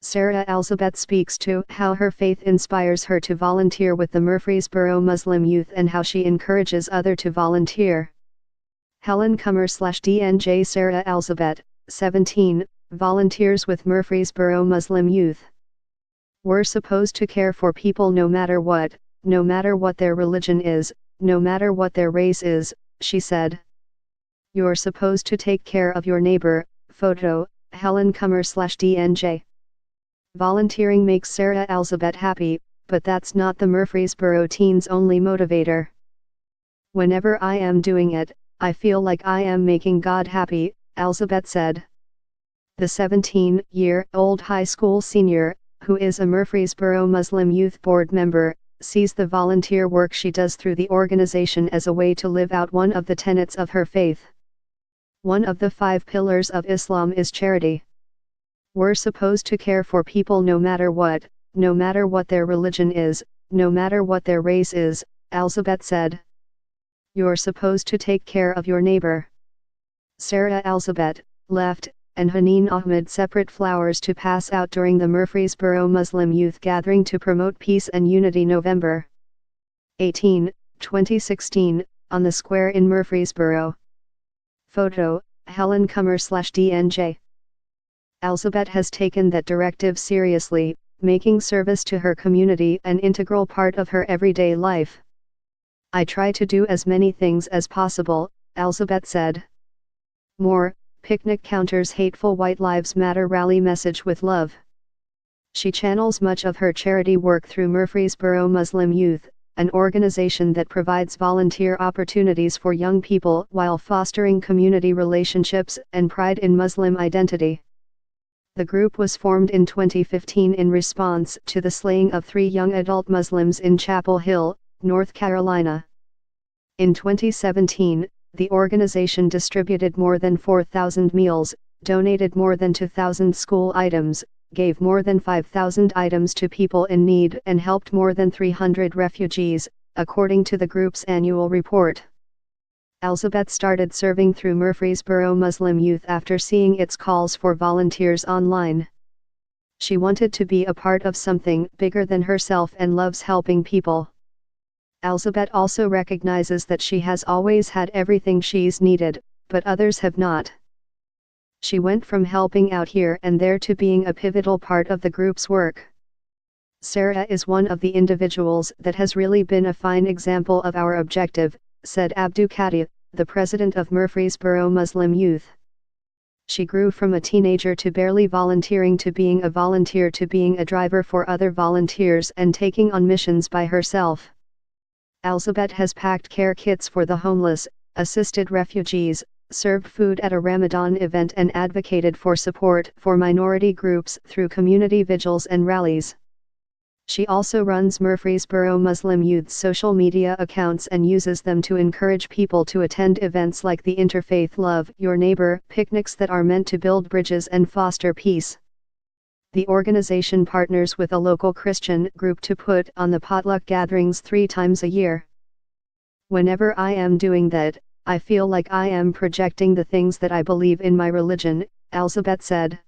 Sarah Elizabeth speaks to how her faith inspires her to volunteer with the Murfreesboro Muslim youth and how she encourages others to volunteer. Helen Kummer/DNJ Sarah Elizabeth, 17, volunteers with Murfreesboro Muslim youth. We're supposed to care for people no matter what their religion is, no matter what their race is, she said. You're supposed to take care of your neighbor. Photo, Helen Kummer/DNJ. Volunteering makes Sarah Elizabeth happy, but that's not the Murfreesboro teens' only motivator. Whenever I am doing it, I feel like I am making God happy, Elizabeth said. The 17-year-old high school senior, who is a Murfreesboro Muslim Youth Board member, sees the volunteer work she does through the organization as a way to live out one of the tenets of her faith. One of the 5 pillars of Islam is charity. We're supposed to care for people no matter what their religion is, no matter what their race is, Elizabeth said. You're supposed to take care of your neighbor. Sarah Elizabeth, left, and Haneen Ahmed separate flowers to pass out during the Murfreesboro Muslim Youth Gathering to promote peace and unity November 18, 2016, on the square in Murfreesboro. Photo, Helen Kummer/DNJ. Elizabeth has taken that directive seriously, making service to her community an integral part of her everyday life. I try to do as many things as possible, Elizabeth said. More, picnic counters hateful White Lives Matter rally message with love. She channels much of her charity work through Murfreesboro Muslim Youth, an organization that provides volunteer opportunities for young people while fostering community relationships and pride in Muslim identity. The group was formed in 2015 in response to the slaying of 3 young adult Muslims in Chapel Hill, North Carolina. In 2017, the organization distributed more than 4,000 meals, donated more than 2,000 school items, gave more than 5,000 items to people in need and helped more than 300 refugees, according to the group's annual report. Elizabeth started serving through Murfreesboro Muslim Youth after seeing its calls for volunteers online. She wanted to be a part of something bigger than herself and loves helping people. Elizabeth also recognizes that she has always had everything she's needed, but others have not. She went from helping out here and there to being a pivotal part of the group's work. Sarah is one of the individuals that has really been a fine example of our objective, said Abdu Khatib, the president of Murfreesboro Muslim Youth. She grew from a teenager to barely volunteering to being a volunteer to being a driver for other volunteers and taking on missions by herself. Elizabeth has packed care kits for the homeless, assisted refugees, served food at a Ramadan event and advocated for support for minority groups through community vigils and rallies. She also runs Murfreesboro Muslim Youth's social media accounts and uses them to encourage people to attend events like the Interfaith Love Your Neighbor picnics that are meant to build bridges and foster peace. The organization partners with a local Christian group to put on the potluck gatherings 3 times a year. Whenever I am doing that, I feel like I am projecting the things that I believe in my religion, Elizabeth said.